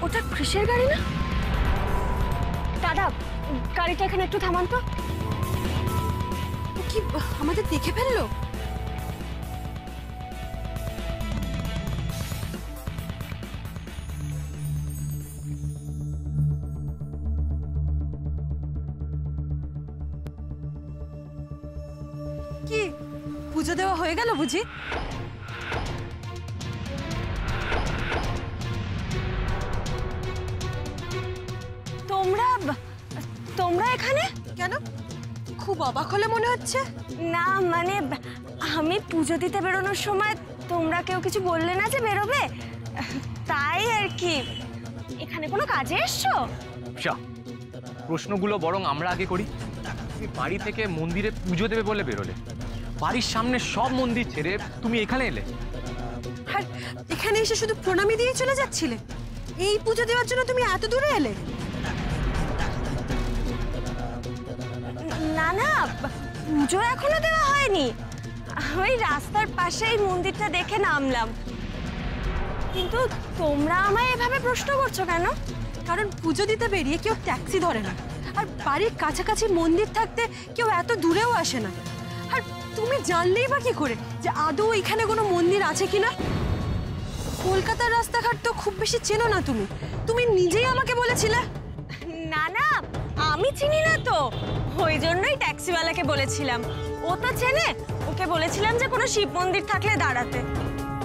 ওটা কৃষের গাড়ি না? দাদা, গাড়িটা এখানে একটু থামান তো। কি আমাদের দেখে ফেললো? কি পুজো দেওয়া হয়ে গেল বুঝি? তোমরা এখানে কেন? খুব অবাক হলে মনে হচ্ছে। না মানে আমি পুজো দিতে বেরোনোর সময় তোমরা কেউ কিছু বললে না যে বেরোবে, তাই আর কি। এখানে কোনো কাজে এসছো? প্রশ্নগুলো বরং আমরা আগে করি। তুমি বাড়ি থেকে মন্দিরে পুজো দেবে বলে বেরোলে, বাড়ির সামনে সব মন্দির ছেড়ে তুমি এখানে এলে। আর এখানে এসে শুধু প্রণামী দিয়ে চলে যাচ্ছিলে? এই পুজো দেওয়ার জন্য তুমি এত দূরে এলে? না না, পুজো এখনো দেওয়া হয়নি। ওই রাস্তার পাশেই মন্দিরটা দেখে নামলাম। কিন্তু তোমরা আমায় এভাবে প্রশ্ন করছো কেন? কারণ পুজো দিতে বেরিয়ে কেউ ট্যাক্সি ধরে না, আর বাড়ির কাছাকাছি মন্দির থাকতে কেউ এত দূরেও আসে না। আর তুমি জানলেই বা কি করে যে আদৌ এখানে কোনো মন্দির আছে কিনা? কলকাতার রাস্তাঘাট তো খুব বেশি চেনো না তুমি। তুমি নিজেই আমাকে বলেছিলে। না না, আমি চিনি না তো, ওই জন্যই ট্যাক্সিওয়ালাকে বলেছিলাম। ও তো চেনে, ওকে বলেছিলাম যে কোনো শিব মন্দির থাকলে দাঁড়াতে।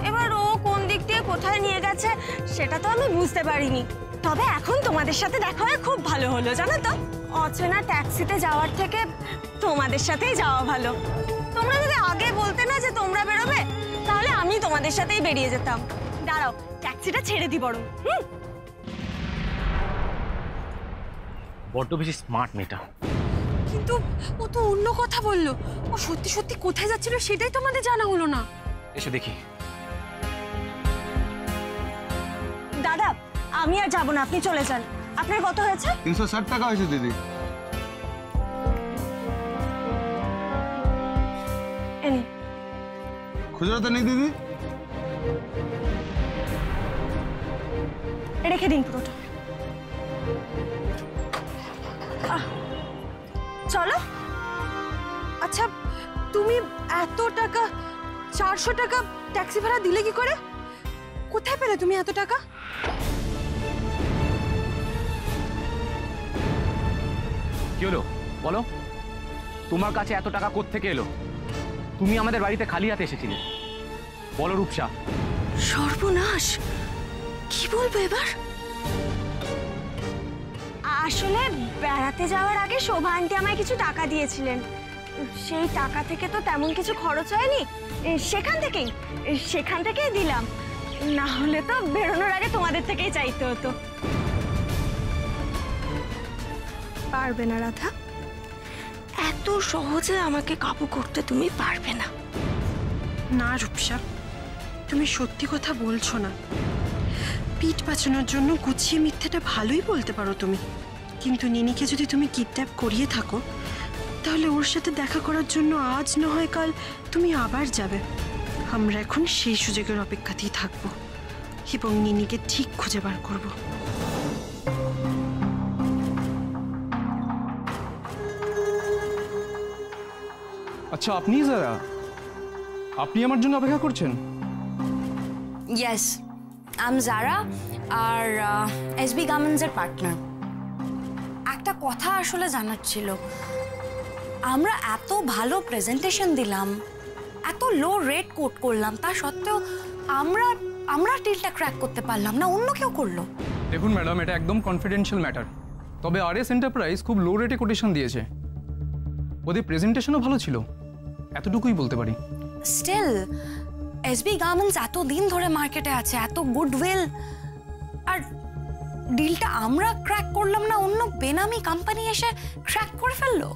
এবার ও কোন দিক দিয়ে কোথায় নিয়ে গেছে সেটা তো আমি বুঝতে পারিনি। তবে এখন তোমাদের সাথে দেখা হয়ে খুব ভালো হলো, জানো তো। অচেনা ট্যাক্সিতে যাওয়ার থেকে তোমাদের সাথেই যাওয়া ভালো। তোমরা যদি আগে বলতে না যে তোমরা বেরোবে, তাহলে আমি তোমাদের সাথেই বেরিয়ে যেতাম। দাঁড়াও, ট্যাক্সিটা ছেড়ে দি বরং। বড্ড বেশি স্মার্ট মেয়েটা। কিন্তু ও তো অন্য কথা বললো। ও সত্যি সত্যি কোথায় যাচ্ছিল সেটাই তো আমাদের জানা হলো না। এসে দেখি। দাদা, আমি আর যাবো না, আপনি চলে যান। আপনার কত হয়েছে? 360 টাকা হয়েছে দিদি। খুচরো তো নেই দিদি। রেখে দিন পুরোটা। চলো। আচ্ছা, তুমি এত টাকা, 400 টাকা ট্যাক্সি ভাড়া দিলে কি করে? কোথায় পেলে তুমি এত টাকা? কি হলো বলো? তোমার কাছে এত টাকা কোত্থেকে এলো? তুমি আমাদের বাড়িতে খালি হাতে এসেছিলে। বলো রূপসা। সর্বনাশ, কি বলবো এবার? আসলে বেড়াতে যাওয়ার আগে শোভা আন্টি আমায় কিছু টাকা দিয়েছিলেন। সেই টাকা থেকে তো তেমন কিছু খরচ হয়নি, সেখান থেকেই দিলাম। না হলে তো বেরোনোর আগে তোমাদের থেকেই চাইতে হতো। পারবে না রাধা, এত সহজে আমাকে কাবু করতে তুমি পারবে না। না রূপসা, তুমি সত্যি কথা বলছো না। পিঠ বাঁচানোর জন্য গুছিয়ে মিথ্যাটা ভালোই বলতে পারো তুমি, কিন্তু নিনিকে যদি তুমি কিডন্যাপ করিয়ে থাকো, তাহলে ওর সাথে দেখা করার জন্য আজ না হয় কাল তুমি আবার যাবে। আমরা এখন সেই সুযোগের অপেক্ষাতেই থাকবো এবং নিনিকে ঠিক খুঁজে বার করব। আচ্ছা, আপনি যারা, আপনি আমার জন্য অপেক্ষা করছেন? ইয়েস, আই জারা আর এসবি গার্মেন্টসের পার্টনার। একটা কথা আসলে জানার ছিল, আমরা এত ভালো প্রেজেন্টেশন দিলাম, এত লো রেট কোট করলাম, তা সত্ত্বেও আমরা ডিলটা ক্র্যাক করতে পারলাম না, অন্য কেউ করলো। দেখুন ম্যাডাম, এটা একদম কনফিডেন্সিয়াল ম্যাটার। তবে আরএস এন্টারপ্রাইজ খুব লো রেটে কোটেশন দিয়েছে। ওদের প্রেজেন্টেশনও ভালো ছিল, এতটুকুই বলতে পারি। স্টিল এসবি গার্মেন্টস এত দিন ধরে মার্কেটে আছে, এত গুডউইল, আর ডিলটা আমরা ক্র্যাক করলাম না, অন্য বেনামি কোম্পানি এসে ক্র্যাক করে ফেললো।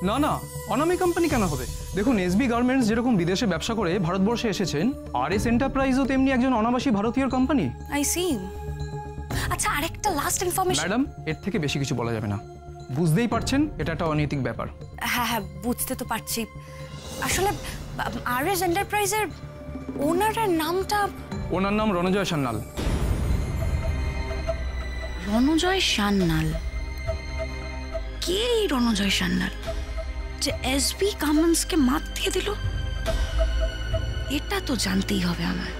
না না, অনামি কোম্পানি কেন হবে? দেখুন, এসবি গার্মেন্টস যেরকম বিদেশে ব্যবসা করে ভারতবর্ষে এসেছেন, আরএস এন্টারপ্রাইজও তেমনি একজন অনাবাসী ভারতীয় কোম্পানি। I C. আচ্ছা, আরেকটা লাস্ট ইনফরমেশন। ম্যাডাম, এর থেকে বেশি কিছু বলা যাবে না। বুঝতেই পারছেন এটা একটা অনৈতিক ব্যাপার। হ্যাঁ হ্যাঁ, বুঝতে তো পারছি। আসলে আরএস এন্টারপ্রাইজের ওনারের নামটা? ওনার নাম রণজয় সান্যাল। রণজয় সান্যাল। কে এই রণজয় সান্যাল যে এসবি কামান্সকে মাত দিয়ে দিল? এটা তো জানতেই হবে আমার।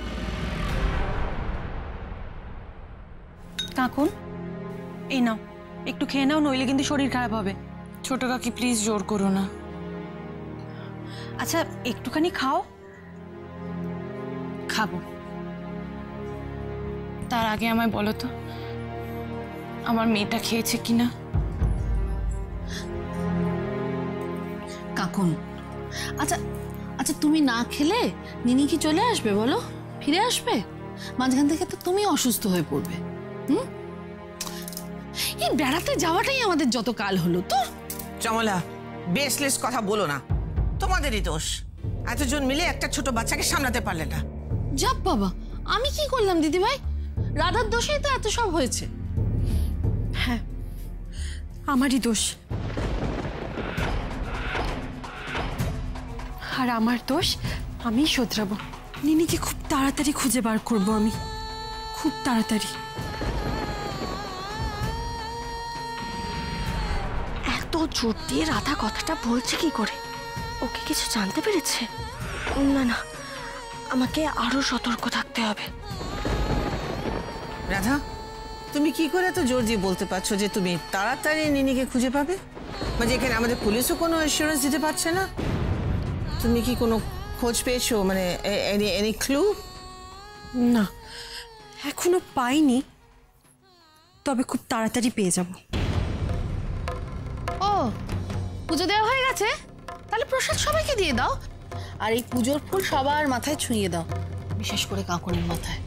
কাকুন, এই নাও, একটু খেয়ে নাও, নইলে কিন্তু শরীর খারাপ হবে। ছোট কাকি প্লিজ জোর করো না। আচ্ছা একটুখানি খাও। খাবো, তার আগে আমায় বলো তো আমার মেয়েটা খেয়েছে কিনা। কাকুন, আচ্ছা আচ্ছা, তুমি না খেলে নিনি কি চলে আসবে বলো? ফিরে আসবে? মাঝখান থেকে তো তুমি অসুস্থ হয়ে পড়বে। এই বেড়াতে যাওয়াটাই আমাদের যত কাল হলো। তো চমলা, বেসলেস কথা বলো না, তোমাদেরই দোষ। এতজন মিলে একটা ছোট বাচ্চাকে সামলাতে পারলে না। যাক বাবা, আমি কি করলাম দিদিভাই? রাধার দোষেই তো এত সব হয়েছে। হ্যাঁ, আমারই দোষ। আর আমার দোষ আমি শোধরাবো। নিনিকে খুব তাড়াতাড়ি খুঁজে বার করব আমি, খুব তাড়াতাড়ি। এত জোর দিয়ে রাধা কথাটা বলছে কি করে? ওকে কিছু জানতে পেরেছে? না না, আমাকে আরো সতর্ক থাকতে হবে। রাধা, তুমি কি করে এত জোর দিয়ে বলতে পারছো যে তুমি তাড়াতাড়ি নিনিকে খুঁজে পাবে? মানে এখানে আমাদের পুলিশও কোনো অ্যাসিওরেন্স দিতে পারছে না। তুমি কি কোনো খোঁজ পেয়েছো, মানে এনি ক্লু? না, এখনো পাইনি, তবে খুব তাড়াতাড়ি পেয়ে যাব। ও, পুজো দেওয়া হয়ে গেছে? তাহলে প্রসাদ সবাইকে দিয়ে দাও। আর এই পুজোর ফুল সবার মাথায় ছুঁয়ে দাও, বিশেষ করে কাকুনের মাথায়।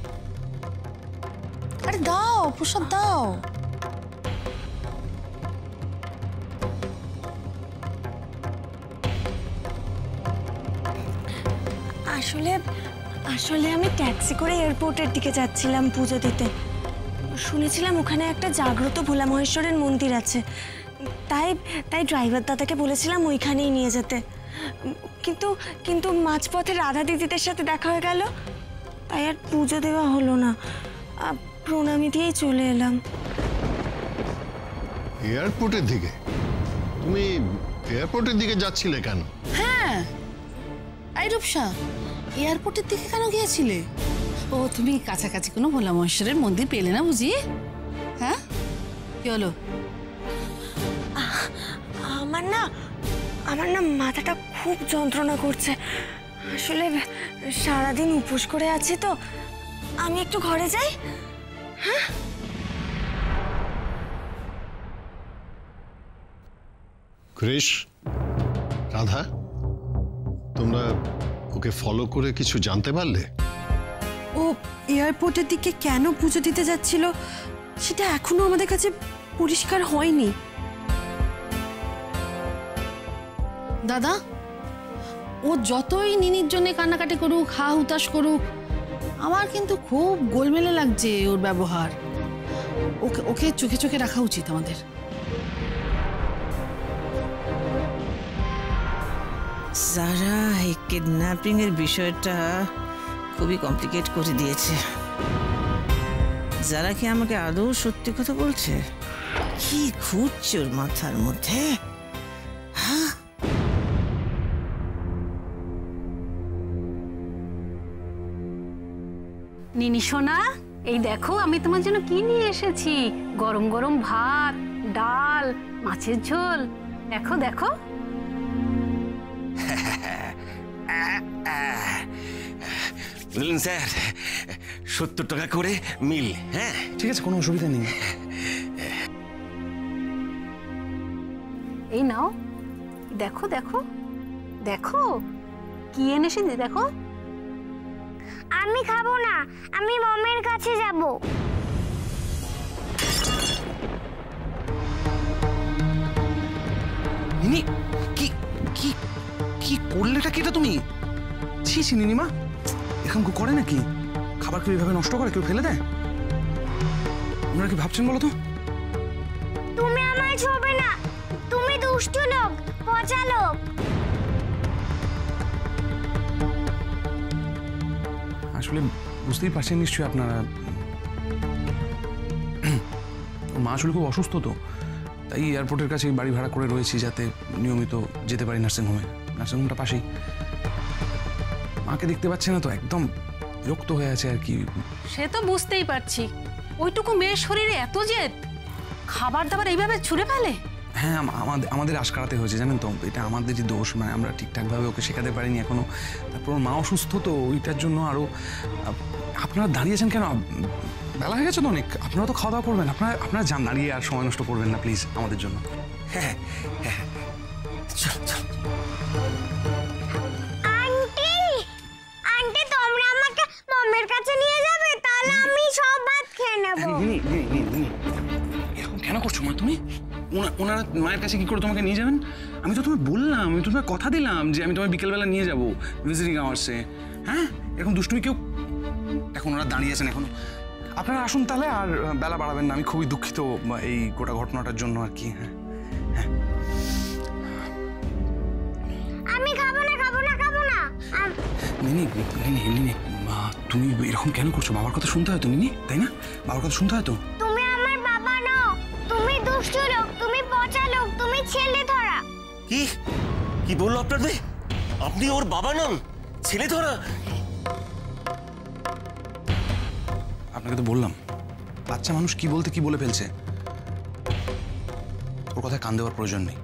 আরে দাও, প্রসাদ দাও। আসলে আসলে আমি ট্যাক্সি করে এয়ারপোর্টের দিকে যাচ্ছিলাম পুজো দিতে। শুনেছিলাম ওখানে একটা জাগ্রত ভোলা মহেশ্বরের মন্দির আছে, তাই তাই ড্রাইভার দাদাকে বলেছিলাম ওইখানেই নিয়ে যেতে। কিন্তু কিন্তু মাঝপথে রাধা দিদিদের সাথে দেখা হয়ে গেল, তাই আর পুজো দেওয়া হলো না। প্রণামী দিয়েই চলে এলাম। এয়ারপোর্টের দিকে? তুমি এয়ারপোর্টের দিকে যাচ্ছিলে কেন? হ্যাঁ, এই রূপসা, এয়ারপোর্টের দিকে কেন গিয়েছিলে? ও, তুমি কাছাকাছি কোনো ভোলা মহেশ্বরের মন্দির পেলে না বুঝি? হ্যাঁ, কি হলো? আমার না মাথাটা খুব যন্ত্রণা করছে। আসলে সারাদিন উপোস করে আছি তো, আমি একটু ঘরে যাই। হ্যাঁ, ক্রিশ, রাধা, তোমরা ওকে ফলো করে কিছু জানতে পারলে? ও এয়ারপোর্টের দিকে কেন পুজো দিতে যাচ্ছিল সেটা এখনো আমাদের কাছে পরিষ্কার হয়নি। দাদা, ও যতই নিনির জন্য কান্নাকাটি করুক, হা হুতাশ করুক, আমার কিন্তু খুব গোলমেলে লাগছে ওর ব্যবহার। ওকে ওকে চোখে চোখে রাখা উচিত আমাদের। যারা এই কিডন্যাপিং এর বিষয়টা খুবই কমপ্লিকেট করে দিয়েছে। যারা কি আমাকে আদৌ সত্যি কথা বলছে? কি ঘুরছে ওর মাথার মধ্যে? হ্যাঁ, নিনি সোনা, এই দেখো আমি তোমার জন্য কি নিয়ে এসেছি। গরম গরম ভাত, ডাল, মাছের ঝোল। দেখো দেখো। বুঝলেন স্যার, 70 টাকা করে মিল। হ্যাঁ ঠিক আছে, কোনো অসুবিধা নেই। এই নাও, দেখো দেখো দেখো কি এনেছি, দেখো। আমি খাবো না, আমি মমের কাছে যাব। নিনি, কি কি কি করলেটা কি এটা তুমি? ছি ছি নিনিমা, এখন কেউ করে নাকি? খাবার কেউ এইভাবে নষ্ট করে, কেউ ফেলে দেয়? আপনারা কি ভাবছেন বলো তো? তুমি আমায় ছোবে না, তুমি দুষ্টু লোক, পচা লোক। আসলে বুঝতেই পারছেন নিশ্চয়ই আপনারা, ওর মা আসলে খুব অসুস্থ, তো তাই এয়ারপোর্টের কাছে বাড়ি ভাড়া করে রয়েছি যাতে নিয়মিত যেতে পারি নার্সিংহোমে। নার্সিংহোমটা পাশেই। মাকে দেখতে পাচ্ছে না তো, একদম বিরক্ত হয়ে আছে আর কি। সে তো বুঝতেই পারছি, ওইটুকু মেয়ের শরীরে এত জেদ, খাবার দাবার এইভাবে ছুঁড়ে ফেলে। হ্যাঁ, আমাদের আশকারাতে হয়েছে জানেন তো, এটা আমাদেরই দোষ, মানে আমরা ঠিকঠাকভাবে ওকে শেখাতে পারিনি এখনো। তারপর ওর মা অসুস্থ, তো ওইটার জন্য আরও। আপনারা দাঁড়িয়েছেন কেন? বেলা হয়ে গেছে তো অনেক, আপনারা তো খাওয়া দাওয়া করবেন। আপনারা যান, দাঁড়িয়ে আর সময় নষ্ট করবেন না প্লিজ আমাদের জন্য। হ্যাঁ হ্যাঁ, চল চল। আন্টি, আন্টি তোমরা আমাকে মামের কাছে নিয়ে যাবে, তাহলে আমি সব ভাত খেয়ে নেব। এরকম কেন করছো মা তুমি? ওনারা মায়ের কাছে কি করে তোমাকে নিয়ে যাবেন? আমি তো তোমায় বললাম, আমি তো তোমায় কথা দিলাম যে আমি তোমায় বিকেলবেলা নিয়ে যাবো ভিজিটিং আওয়ার্সে। হ্যাঁ, এরকম দুষ্টুমি কেউ। এখন ওরা দাঁড়িয়ে আছেন এখনো। আপনারা আসুন তাহলে, আর বেলা বাড়াবেন না। আমি খুবই দুঃখিত এই গোটা ঘটনাটার জন্য আর কি। হ্যাঁ হ্যাঁ, আমি খাবো না, খাবো না, খাবো না। নিনি তুমি এরকম কেন করছো? বাবার কথা শুনতে হয় তো নিনি, তাই না? বাবার কথা শুনতে হয় তো। তুমি আমার বাবা নও, তুমি দুষ্টু লোক, তুমি পচা লোক, তুমি ছেলে ধরা। কি কি বললো আপনার মেয়ে? আপনি ওর বাবা নন, ছেলে ধরা? আপনাকে তো বললাম, বাচ্চা মানুষ কি বলতে কি বলে ফেলছে। ওর কথায় কান দেওয়ার প্রয়োজন নেই।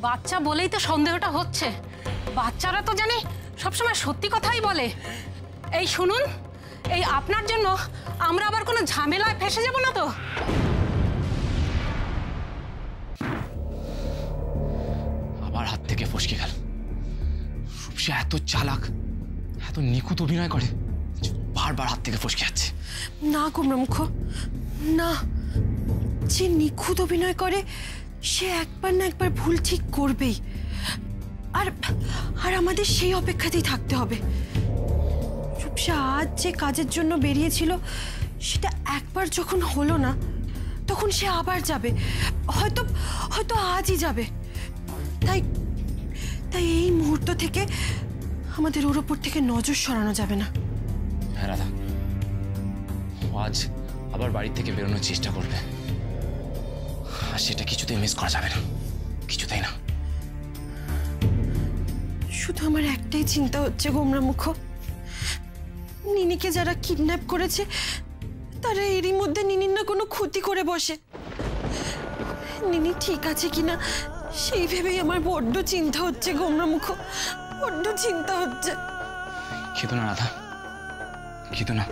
বাচ্চা বলেই তো সন্দেহটা হচ্ছে। বাচ্চারা তো জানি সবসময় সত্যি কথাই বলে। এই শুনুন, এই আপনার জন্য আমরা আবার কোনো ঝামেলায় ফেসে যাব না তো? আবার হাত থেকে ফসকে গেল। রূপসা এত চালাক, এত নিখুঁত অভিনয় করে, বারবার হাত থেকে ফসকে যাচ্ছে। না গোমরামুখ, না। যে নিখুঁত অভিনয় করে সে একবার না একবার ভুল ঠিক করবেই। আর আর আমাদের সেই অপেক্ষাতেই থাকতে হবে। রূপসা আজ যে কাজের জন্য বেরিয়েছিল, সেটা একবার যখন হলো না, তখন সে আবার যাবে। হয়তো হয়তো আজই যাবে। তাই তাই এই মুহূর্ত থেকে আমাদের ওর ওপর থেকে নজর সরানো যাবে না। হ্যাঁ রাধা, আজ আবার বাড়ি থেকে বেরোনোর চেষ্টা করবে, আর সেটা কিছুতেই মিস করা যাবে না, কিছুতেই না। শুধু আমার একটাই চিন্তা হচ্ছে গোমরামুখ, নিনিকে যারা কিডন্যাপ করেছে তারা এরই মধ্যে নিনির না কোনো ক্ষতি করে বসে। নিনি ঠিক আছে কিনা সেই ভেবেই আমার বড্ড চিন্তা হচ্ছে গোমরামুখ, বড্ড চিন্তা হচ্ছে। খেতো না রাধা, খেতো না।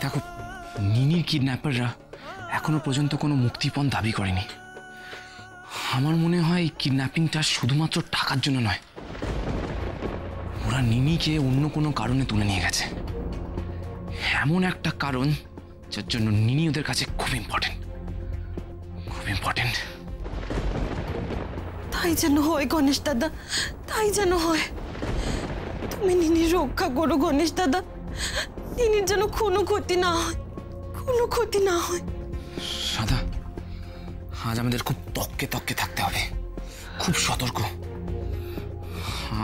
দেখো, নিনির কিডন্যাপাররা এখনো পর্যন্ত কোনো মুক্তিপণ দাবি করেনি। আমার মনে হয় এই কিডন্যাপিংটা শুধুমাত্র টাকার জন্য নয়, ওরা নিনিকে অন্য কোনো কারণে তুলে নিয়ে গেছে। এমন একটা কারণ যার জন্য নিনি ওদের কাছে খুব ইম্পর্টেন্ট, খুব ইম্পর্টেন্ট। তাই যেন হয় গণেশ দাদা, তাই যেন হয়। তুমি নিনির রক্ষা করো গণেশ দাদা, নিনির যেন কোনো ক্ষতি না হয়, কোনো ক্ষতি না হয়। রাধা, আজ আমাদের খুব তককে তককে থাকতে হবে, খুব সতর্ক।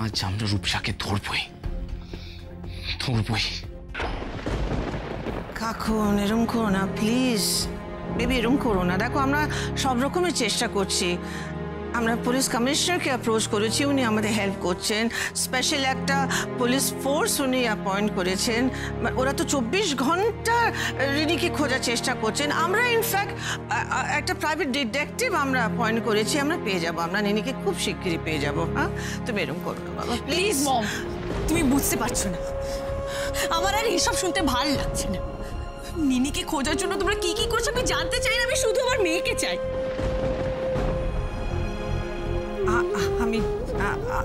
আজ আমরা রূপসাকে ধরবই, ধরবই। কাকুন এরম করো না প্লিজ, বেবি এরম করো না। দেখো, আমরা সব রকমের চেষ্টা করছি। আমরা পুলিশ কমিশনারকে অ্যাপ্রোচ করেছি, উনি আমাদের হেল্প করছেন। স্পেশাল একটা পুলিশ ফোর্স উনি অ্যাপয়েন্ট করেছেন। ওরা তো 24 ঘন্টা রিনিকে খোঁজার চেষ্টা করছেন। আমরা ইনফ্যাক্ট একটা প্রাইভেট ডিটেকটিভ আমরা অ্যাপয়েন্ট করেছি। আমরা পেয়ে যাবো, আমরা নিনিকে খুব শিগগিরই পেয়ে যাবো। হ্যাঁ, তুমি এরম করো না বাবা প্লিজ। মম, তুমি বুঝতে পারছো না, আমার আর এইসব শুনতে ভালো লাগছে না। নিনিকে খোঁজার জন্য তোমরা কি কি করছো আমি জানতে চাই না, আমি শুধু আমার মেয়েকে চাই।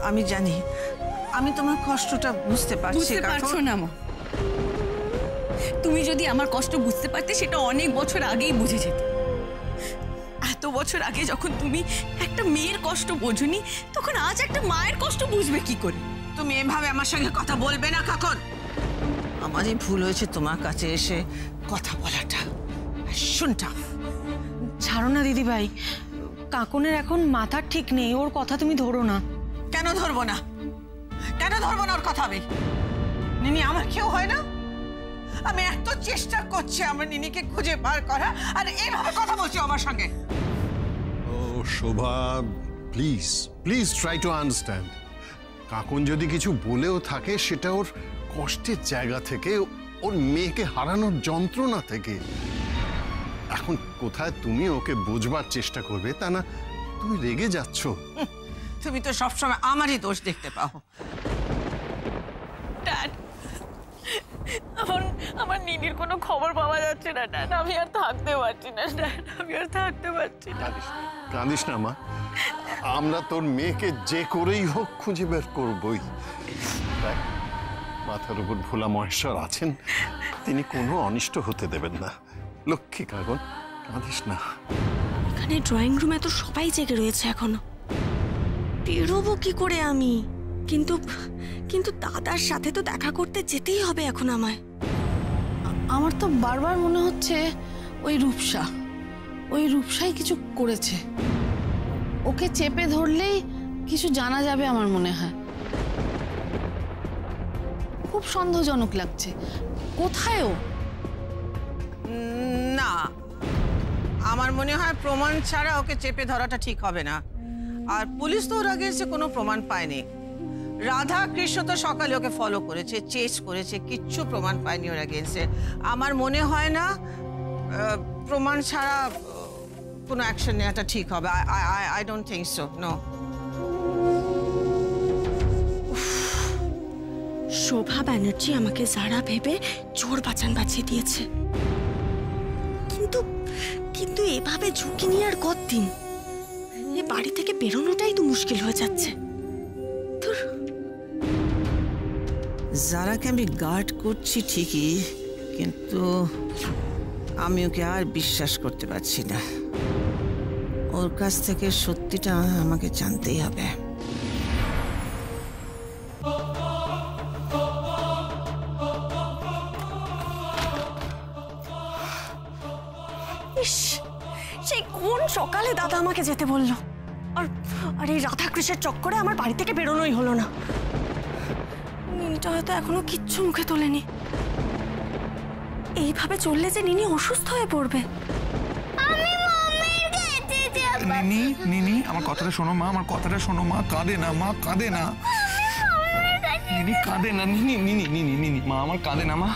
আমি জানি, আমি তোমার কষ্টটা বুঝতে পারছি। পারছো না মা, তুমি যদি আমার কষ্ট বুঝতে পারতে সেটা অনেক বছর আগেই বুঝে যেত। এত বছর আগে যখন তুমি একটা মেয়ের কষ্ট বোঝোনি, তখন আজ একটা মায়ের কষ্ট বুঝবে কি করে? তুমি এভাবে আমার সঙ্গে কথা বলবে না কাকন। আমারই ভুল হয়েছে তোমার কাছে এসে কথা বলাটা। শুনটা ছাড়ো না দিদি ভাই, কাকনের এখন মাথার ঠিক নেই, ওর কথা তুমি ধরো না। কেন ধরবো না? কেন ধরবো না ওর কথা? আমি নিনি আমার কেউ হয় না? আমি এত চেষ্টা করছি আমার নিনিকে খুঁজে বার করা, আর এইভাবে কথা বলছো আমার সঙ্গে। ও Shobha, please please try to understand. কাকুন যদি কিছু বলেও থাকে সেটা ওর কষ্টের জায়গা থেকে, ওর মেয়েকে হারানোর যন্ত্রণা থেকে। এখন কোথায় তুমি ওকে বোঝবার চেষ্টা করবে, তা না তুমি রেগে যাচ্ছ। তুমি তো সবসময় আমারই দোষ দেখতে পাও। ড্যাড, আমার নিনির কোনো খবর পাওয়া যাচ্ছে না ড্যাড। আমি আর থাকতে পারছি না ড্যাড, আমি আর থাকতে পারছি না। কাঁদিস না মা, আমরা তোর মেয়েকে যে করেই হোক খুঁজে বের করবই। মাথার উপর ভোলা মহেশ্বর আছেন, তিনি কোনো অনিষ্ট হতে দেবেন না। লক্ষ্মী কাগন, কাঁদিস না। এখানে ড্রয়িং রুমে তো সবাই জেগে রয়েছে এখনো, বেরোবো কি করে আমি? কিন্তু কিন্তু দাদার সাথে তো দেখা করতে যেতেই হবে এখন আমায়। আমার তো বারবার মনে হচ্ছে ওই রূপসাই কিছু করেছে। ওকে চেপে ধরলেই কিছু জানা যাবে আমার মনে হয়। খুব সন্দেহজনক লাগছে। কোথায় ও? না, আমার মনে হয় প্রমাণ ছাড়া ওকে চেপে ধরাটা ঠিক হবে না। আর পুলিশ তো ওর আগে এসে কোনো প্রমাণ পায়নি। রাধা কৃষ্ণ তো সকালে ওকে ফলো করেছে, চেস করেছে, কিচ্ছু প্রমাণ পায়নি ওর এগেইনস্টে। আমার মনে হয় না প্রমাণ ছাড়া কোনো অ্যাকশন নেওয়াটা ঠিক হবে। I don't think so, no. Shobha Banerjee আমাকে যারা ভেবে চোর বাঁচান বাঁচিয়ে দিয়েছে, কিন্তু এভাবে ঝুঁকি নিয়ে আর কতদিন? এ বাড়ি থেকে বেরোনোটাই তো মুশকিল হয়ে যাচ্ছে। যারাকে আমি গার্ড করছি ঠিকই, কিন্তু আমি ওকে আর বিশ্বাস করতে পারছি না। ওর কাছ থেকে সত্যিটা আমাকে জানতেই হবে। সেই কোন সকালে দাদা আমাকে যেতে বললো, আর এই রাধাকৃষ্ণের চক্করে আমার বাড়ি থেকে বেরোনোই হলো না। নিনিটা হয়তো এখনো কিচ্ছু মুখে তোলেনি। এইভাবে চললে যে নিনি অসুস্থ হয়ে পড়বে। নিনি আমার কথাটা শোনো মা, আমার কথাটা শোনো মা। কাঁদে না মা, কাঁদে না নিনি, কাঁদে না নিনি। নিনি নিনি নিনি মা, আমার কাঁদে না মা।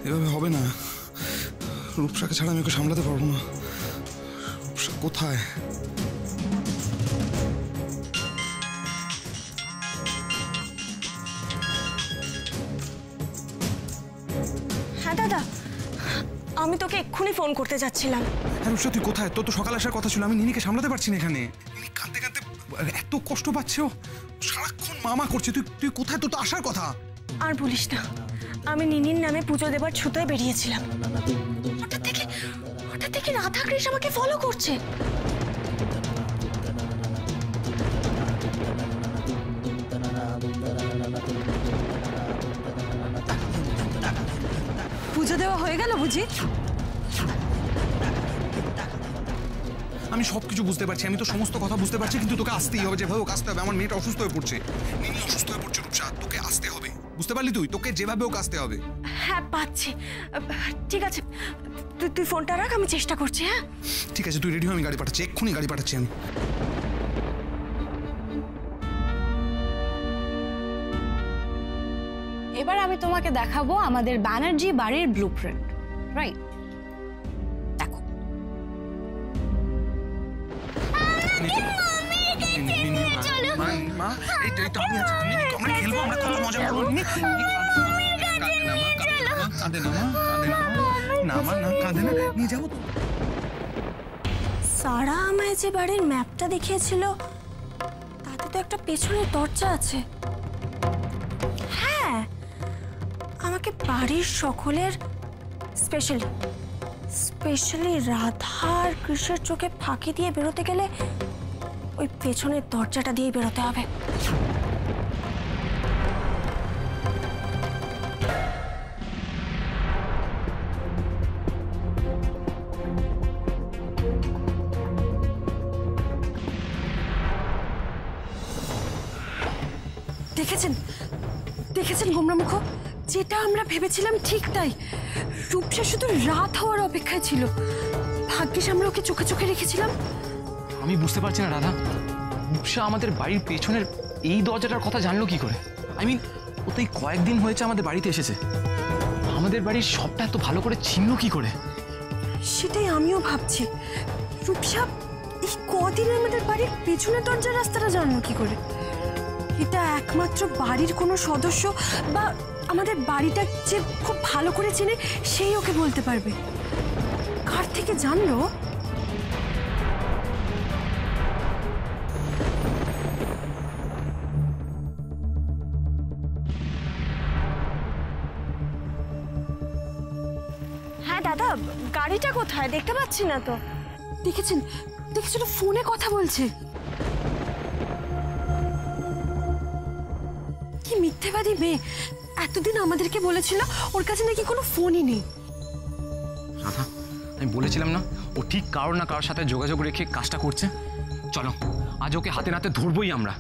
এভাবে হবে না। রূপসাকে ছাড়া আমি ওকে সামলাতে পারবো না। রূপসা কোথায়? হ্যাঁ দাদা, আমি তোকে এক্ষুনি ফোন করতে যাচ্ছিলাম। হ্যাঁ রূপসা, তুই কোথায়? তোর তো সকাল আসার কথা ছিল। আমি নিনিকে সামলাতে পারছি না এখানে। কাঁদতে কাঁদতে এত কষ্ট পাচ্ছে ও, সারাক্ষণ মামা করছে। তুই কোথায়? তোর তো আসার কথা। আর বলিস না, আমি নিনির নামে পুজো দেবার ছুতোয় বেরিয়েছিলাম। হঠাৎ থেকে রাধাকৃষ্ণ আমাকে ফলো করছে। পুজো দেওয়া হয়ে গেল বুঝি? আমি সবকিছু বুঝতে পারছি, আমি তো সমস্ত কথা বুঝতে পারছি, কিন্তু তোকে আসতেই হবে। যেভাবে ওকে আসতে হবে। আমার মেয়েটা অসুস্থ হয়ে পড়ছে, নিনি অসুস্থ হয়ে পড়ছে। রূপসা, তোকে আসতে হবে, বুঝতে পারলি? তোকে যেভাবে ওকে আসতে হবে। হ্যাঁ পাচ্ছি, ঠিক আছে। তুই ফোনটা রাখ, আমি চেষ্টা করছি। হ্যাঁ ঠিক আছে, তুই রেডি হয়ে আমি গাড়ি পাঠাচ্ছি, এক্ষুনি গাড়ি পাঠাচ্ছি আমি। এবার আমি তোমাকে দেখাবো আমাদের ব্যানার্জি বাড়ির ব্লুপ্রিন্ট। রাইট, দেখো। সারা আমায় যে বাড়ির ম্যাপটা দেখিয়েছিল, তাতে তো একটা পেছনের দরজা আছে। হ্যাঁ, আমাকে বাড়ির সকলের স্পেশালি রাধার কৃষ্ণের চোখে ফাঁকি দিয়ে বেরোতে গেলে ওই পেছনের দরজাটা দিয়ে বেরোতে হবে। দেখেছেন গোমরামুখ, যেটা আমরা ভেবেছিলাম ঠিক তাই। রূপসা শুধু রাত হওয়ার অপেক্ষায় ছিল। ভাগ্যিস আমরা ওকে চোখে চোখে রেখেছিলাম। আমি বুঝতে পারছি না রাধা, রূপসা আমাদের বাড়ির পেছনের এই দরজাটার কথা জানলো কি করে? আই মিন, ও তো এই কয়েকদিন হয়েছে আমাদের বাড়িতে এসেছে, আমাদের বাড়ির সবটা এত ভালো করে চিনলো কি করে? সেটাই আমিও ভাবছি। রূপসা এই কদিনে আমাদের বাড়ির পেছনের দরজার রাস্তাটা জানলো কি করে? এটা একমাত্র বাড়ির কোনো সদস্য বা আমাদের বাড়িটা যে খুব ভালো করে চেনে সেই ওকে বলতে পারবে। কার থেকে জানলো? হ্যাঁ দাদা, গাড়িটা কোথায় দেখতে পাচ্ছি না তো। দেখেছেন দেখেছেন, ফোনে কথা বলছে। কি মিথ্যেবাদী মেয়ে! এতদিন আমাদেরকে বলেছিল ওর কাছে নাকি কোনো ফোনই নেই। রাধা, আমি বলেছিলাম না ও ঠিক কারোর না কারোর সাথে যোগাযোগ রেখে কাজটা করছে। চলো আজ ওকে হাতে নাতে ধরবই আমরা।